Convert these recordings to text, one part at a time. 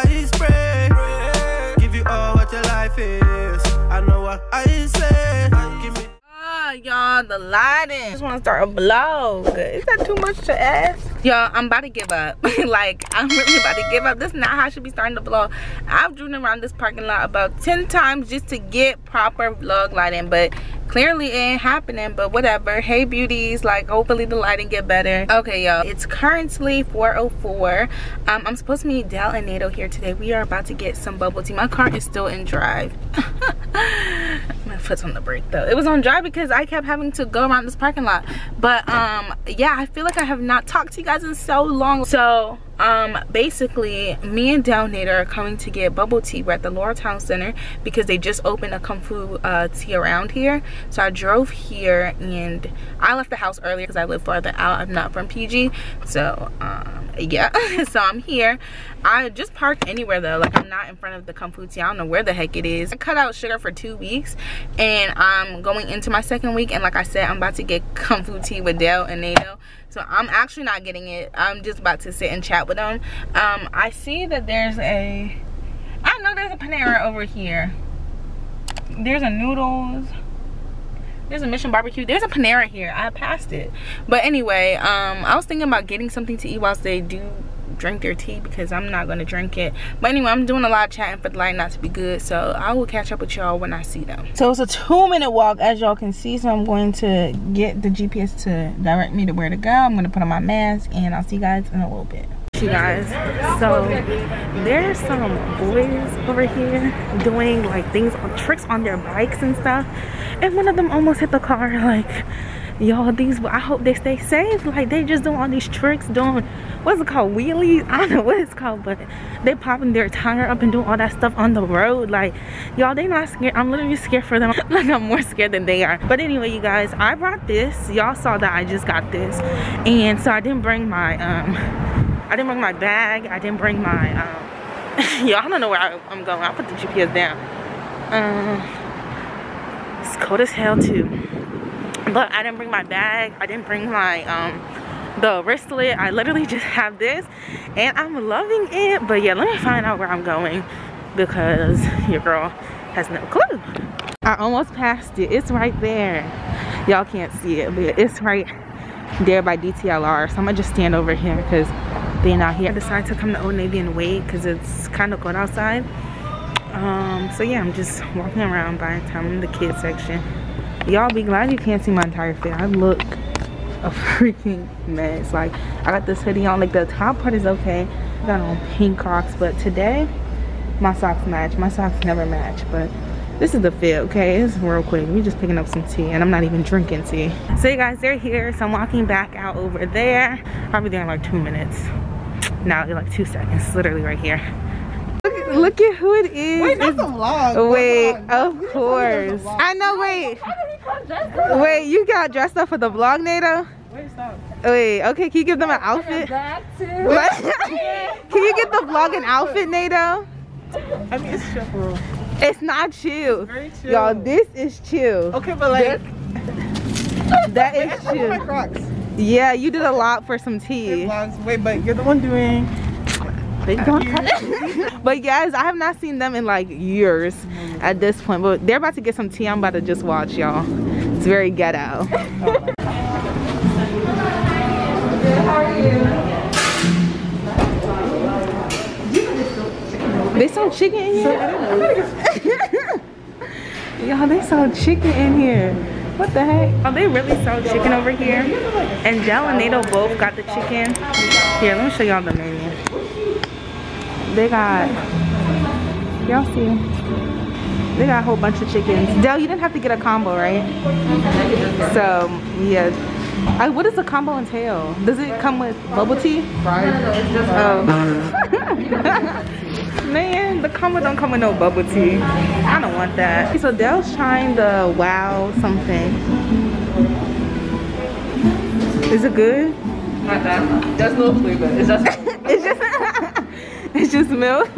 I spray. Give you all what your life is. I know what I say. Give me. Y'all, the lighting. I just want to start a vlog. Is that too much to ask? Y'all, I'm about to give up. Like, I'm really about to give up. This is not how I should be starting the vlog. I've driven around this parking lot about 10 times just to get proper vlog lighting, but clearly it ain't happening. But whatever. Hey beauties, like, hopefully the lighting get better. Okay, y'all, it's currently 4:04. I'm supposed to meet Dell and Nato here today. We are about to get some bubble tea. My car is still in drive. My foot's on the brake though. It was on drive because I kept having to go around this parking lot. But yeah, I feel like I have not talked to you guys in so long. So basically me and Dell and Nato are coming to get bubble tea. We're at the Laurel Town Center because they just opened a Kung Fu tea around here. So I drove here and I left the house earlier because I live farther out. I'm not from PG. So yeah. So I'm here. I just parked anywhere though. Like, I'm not in front of the Kung Fu tea. I don't know where the heck it is. I cut out sugar for 2 weeks and I'm going into my 2nd week, and like I said, I'm about to get Kung Fu tea with Dell and Nato. So I'm actually not getting it. I'm just about to sit and chat with them. I see that there's a Panera over here. There's a Noodles. There's a Mission Barbecue. There's a Panera here. I passed it. But anyway, I was thinking about getting something to eat whilst they do drink their tea, because I'm not going to drink it. But anyway, I'm doing a lot of chatting for the light not to be good. So I will catch up with y'all when I see them. So it's a 2-minute walk, as y'all can see. So I'm going to get the GPS to direct me to where to go. I'm going to put on my mask and I'll see you guys in a little bit. You guys, so there's some boys over here doing like tricks on their bikes and stuff, and one of them almost hit the car. Like, y'all, I hope they stay safe. Like, they just doing all these tricks, doing, what's it called, wheelies? I don't know what it's called, but they popping their tire up and doing all that stuff on the road. Like, y'all, they not scared. I'm literally scared for them. Like, I'm more scared than they are. But anyway, you guys, I brought this. Y'all saw that I just got this, and so I didn't bring my bag. I didn't bring my y'all, I don't know where I'm going. I'll put the GPS down. It's cold as hell too. But I didn't bring my bag. I didn't bring my the wristlet. I literally just have this and I'm loving it. But yeah, let me find out where I'm going because your girl has no clue. I almost passed it. It's right there. Y'all can't see it, but it's right there by DTLR. So I'm gonna just stand over here because they're not here. I decided to come to Old Navy and wait because it's kind of cold outside. So yeah, I'm just walking around buying time in the kids section. Y'all be glad you can't see my entire fit. I look a freaking mess. Like, I got this hoodie on. Like, the top part is okay. I got on pink Crocs, but today my socks match. My socks never match, but this is the fit, okay? It's real quick. We just picking up some tea and I'm not even drinking tea. So you guys, they're here. So I'm walking back out over there. I'll be there in like 2 minutes. Now, like 2 seconds. Literally right here. Look at who it is. Wait, that's a vlog. Wait, of course. I know, wait. Wait, you got dressed up for the vlog, Nato? Wait, stop. Wait, okay, can you give them an outfit? Can you get the vlog an outfit, Nato? I mean, it's chill, bro. It's not chill. It's very chill. Y'all, this is chill. Okay, but like... that is chill. My Crocs. Yeah, you did a lot for some tea. Wait, but you're the one doing... But guys, I have not seen them in like years at this point, but they're about to get some tea. I'm about to just watch, y'all. It's very ghetto. How are you? They sell chicken in here? Y'all, they sell chicken in here. What the heck? Oh, they really sell chicken over here. And Dell and Nato both got the chicken. Here, let me show y'all the menu. They got, y'all see, they got a whole bunch of chickens. Dell, you didn't have to get a combo, right? So, yeah. What does the combo entail? Does it come with bubble tea? Oh. Man, the combo don't come with no bubble tea. I don't want that. So Dell's trying the wow something. Is it good? Not that. There's no flavor. It's just... It's just... It's just milk.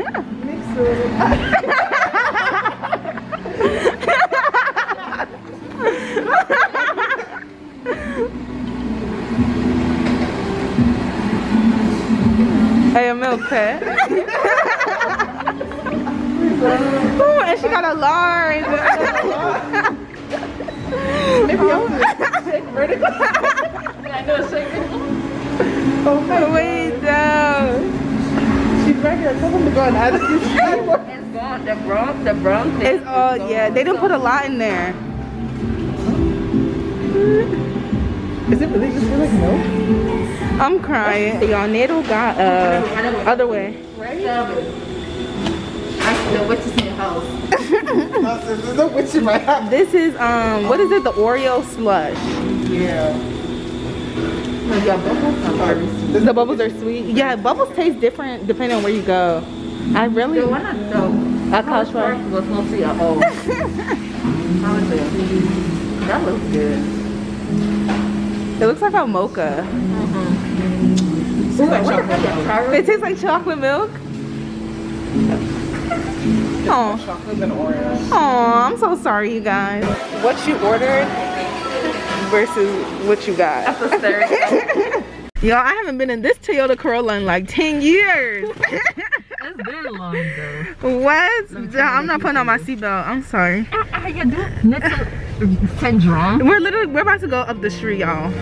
Hey, a milk pet. Ooh, and she got a large. Maybe I'll shake vertical. I know shake vertical. Oh, wait, no. She's right here. Tell them to go and add it. It's gone. The brown thing. It's all, yeah. They didn't put a lot in there. Is it really just like milk? I'm crying. Y'all, Nato got other way. The witch is in your house. There's no witch in my house. This is what is it? The Oreo slush. Yeah. The bubbles are sweet. Yeah, bubbles taste different depending on where you go. I really. The one at College Park was no sweet at all. How is it? That looks good. It looks like a mocha. It tastes like chocolate milk. It tastes like chocolate milk. Oh, Chocolate and Oreo. oh, I'm so sorry, you guys. What you ordered versus what you got. That's a stereotype. Y'all, I haven't been in this Toyota Corolla in like 10 years. It's very long though. What? I'm not putting on my seatbelt. I'm sorry. We're about to go up the street, y'all.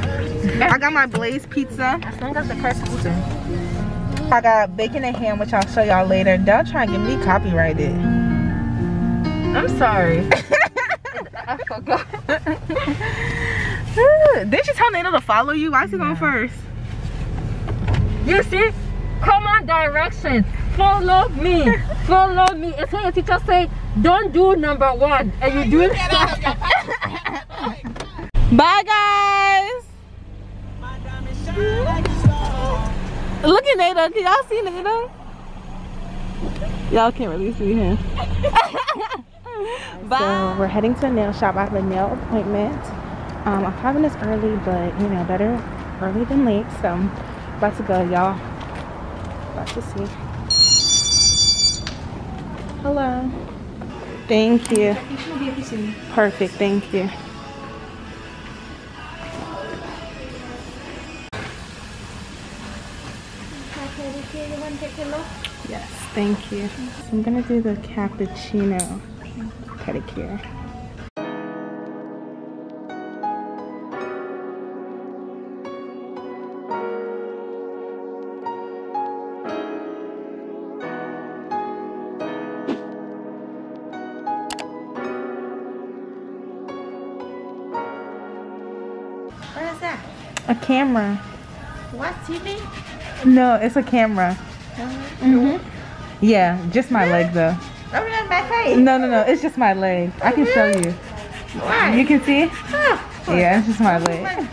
I got my Blaze pizza. As long as the car's moving. I got bacon and ham, which I'll show y'all later. They'll try and get me copyrighted. I'm sorry. I forgot. Didn't you tell Nato to follow you? Why is he going first? You see? Common directions. Follow me. Follow me. It's when your teacher say, don't do number one. And you do it. Bye, guys. Look at Nato. Can y'all see Nato? Y'all can't really see him. Bye. So we're heading to a nail shop. I have a nail appointment. I'm 5 minutes early, but you know, better early than late. So I'm about to go, y'all. About to see. Hello. Thank you. Perfect. Thank you. Yes, thank you. So I'm gonna do the cappuccino pedicure. What is that? A camera. What, TV? No, it's a camera. Yeah, just my leg though. Oh, that's my face. No, it's just my leg. I can show you. Why? You can see? Oh, Yeah, it's just my leg.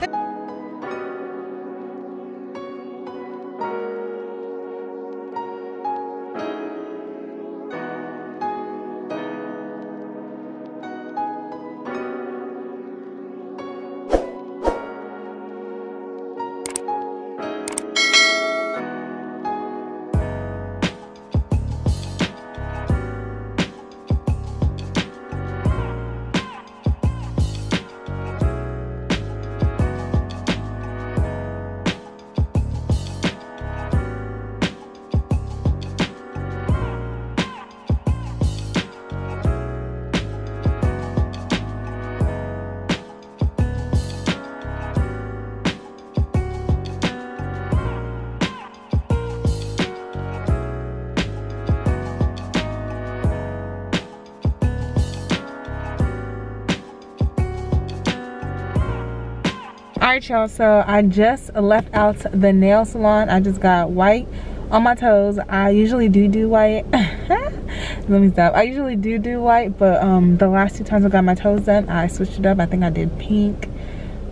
Alright y'all, so I just left out the nail salon. I just got white on my toes. I usually do white. Let me stop. I usually do white, but the last 2 times I got my toes done, I switched it up. I think I did pink,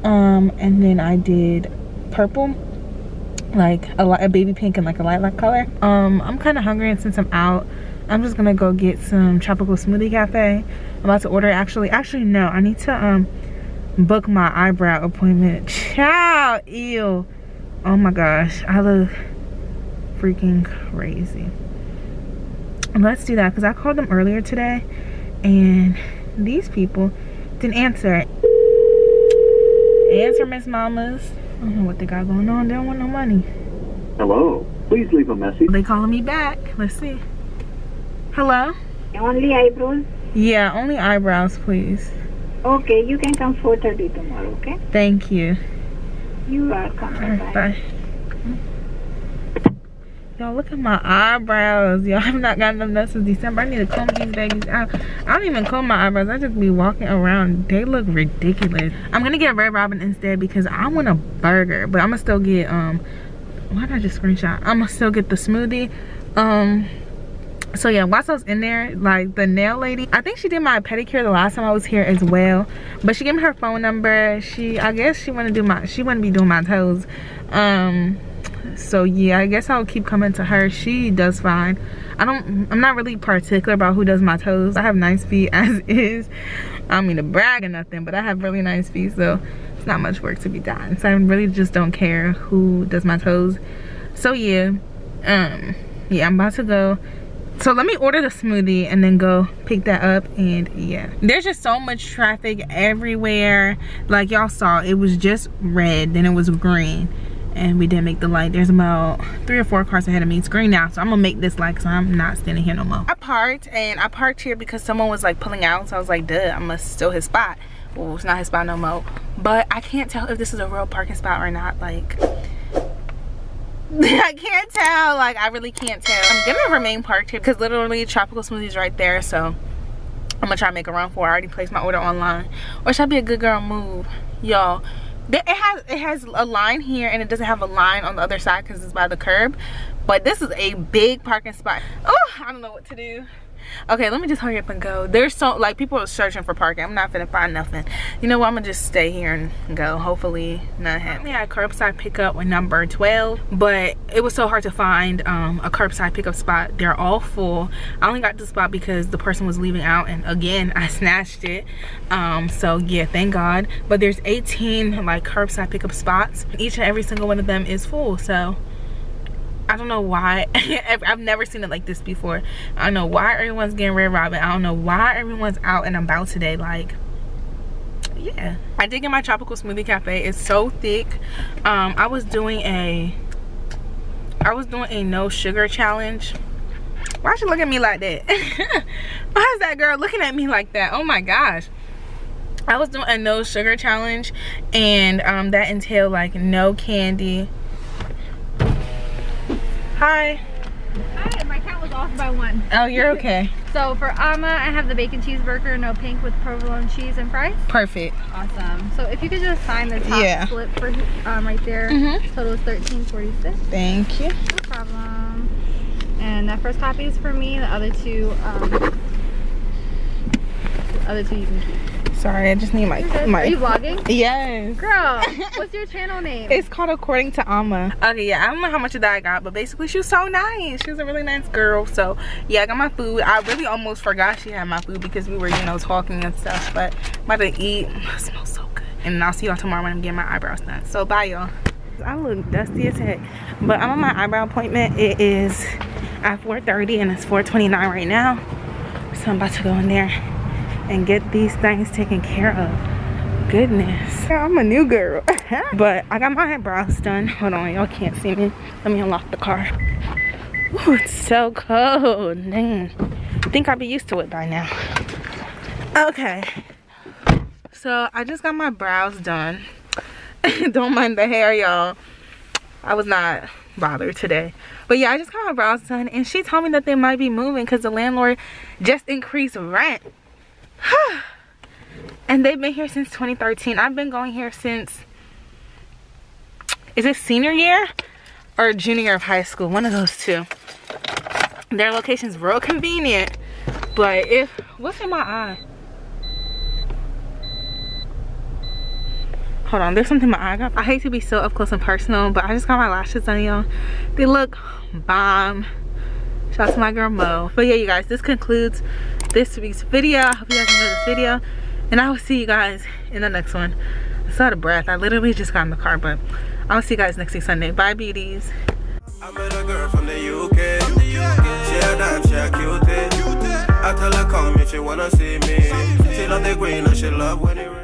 and then I did purple, like a baby pink and like a lilac color. I'm kind of hungry, and since I'm out, I'm just gonna go get some tropical smoothie cafe. I'm about to order. Actually no, I need to book my eyebrow appointment. Ciao. Ew. Oh my gosh, I look freaking crazy. Let's do that, because I called them earlier today and these people didn't answer. Answer, Miss Mamas. I don't know what they got going on. They don't want no money. Hello, please leave a message. They calling me back. Let's see. Hello? Only eyebrows? Yeah, only eyebrows, please. Okay, you can come 4:30 tomorrow, okay? Thank you. You are welcome. Bye. Bye. Y'all, look at my eyebrows. Y'all, have not gotten them done since December. I need to comb these babies out. I don't even comb my eyebrows. I just be walking around. They look ridiculous. I'm gonna get Red Robin instead because I want a burger. But I'm gonna still get, why did I just screenshot? I'm gonna still get the smoothie. So yeah, whilst I was in there, like the nail lady, I think she did my pedicure the last time I was here as well. But she gave me her phone number. I guess she wanna be doing my toes. So yeah, I guess I'll keep coming to her. She does fine. I'm not really particular about who does my toes. I have nice feet as is. I don't mean to brag or nothing, but I have really nice feet, so it's not much work to be done. So I really just don't care who does my toes. So yeah, yeah, I'm about to go. So let me order the smoothie and then go pick that up. And yeah, there's just so much traffic everywhere. Like y'all saw, it was just red, then it was green, and we didn't make the light. There's about 3 or 4 cars ahead of me. It's green now, so I'm gonna make this light because I'm not standing here no more. I parked here because someone was like pulling out, so I was like, duh, I must steal his spot. Well, it's not his spot no more, but I can't tell if this is a real parking spot or not. Like, I can't tell. Like, I really can't tell. I'm gonna remain parked here because literally Tropical Smoothie's right there, so I'm gonna try to make a run for it. I already placed my order online. Or should I be a good girl move, y'all? It has a line here and it doesn't have a line on the other side because it's by the curb. But this is a big parking spot. Oh, I don't know what to do. Okay, let me just hurry up and go. There's so, like, people are searching for parking. I'm not finna find nothing. You know what, I'm gonna just stay here and go. Hopefully nothing happens. Yeah, curbside pickup with number 12, but it was so hard to find a curbside pickup spot. They're all full. I only got the spot because the person was leaving out, and again, I snatched it. So yeah, thank God. But there's 18 like curbside pickup spots. Each and every single one of them is full, so I don't know why. I've never seen it like this before. I don't know why everyone's getting Red Robin. I don't know why everyone's out and about today. Like, yeah. I did get my Tropical Smoothie Cafe. It's so thick. I was doing a no sugar challenge. Why should you look at me like that? Why is that girl looking at me like that? Oh my gosh. I was doing a no sugar challenge, and that entailed like no candy. Hi. Hi, my count was off by 1. Oh, you're okay. So for Amma, I have the bacon cheeseburger, no pink, with provolone cheese and fries. Perfect. Awesome. So if you could just sign the top slip for right there. Total is $13.46. Thank you. No problem. And that first copy is for me. The other two you can keep. Sorry, I just need my Are you vlogging? Yes. Girl, what's your channel name? It's called According to Amma. Okay, yeah, I don't know how much of that I got, but basically she was so nice. She was a really nice girl. So yeah, I got my food. I really almost forgot she had my food because we were, you know, talking and stuff. But I'm about to eat. It smells so good. And I'll see y'all tomorrow when I'm getting my eyebrows done. So bye, y'all. I look dusty as heck, but I'm on my eyebrow appointment. It is at 4:30 and it's 4:29 right now. So I'm about to go in there and get these things taken care of. Goodness, yeah, I'm a new girl. But I got my eyebrows done. Hold on, y'all can't see me. Let me unlock the car. Ooh, it's so cold. Dang. I think I'll be used to it by now. Okay, so I just got my brows done. Don't mind the hair, y'all. I was not bothered today. But yeah, I just got my brows done, and she told me that they might be moving because the landlord just increased rent. And they've been here since 2013. I've been going here since, is it senior year or junior year of high school? One of those two. Their location's real convenient, but what's in my eye? Hold on, there's something in my eye. I hate to be so up close and personal, but I just got my lashes done, y'all. They look bomb. Shout out to my girl Mo. But yeah, you guys, this concludes this week's video. I hope you guys enjoyed this video, and I will see you guys in the next one. I'm so out of breath. I literally just got in the car, but I'll see you guys next week Sunday. Bye, beauties. I met a girl from the UK. She a dime, she a cutie. I tell her come if she wanna see me. She love the green and she love when it rains.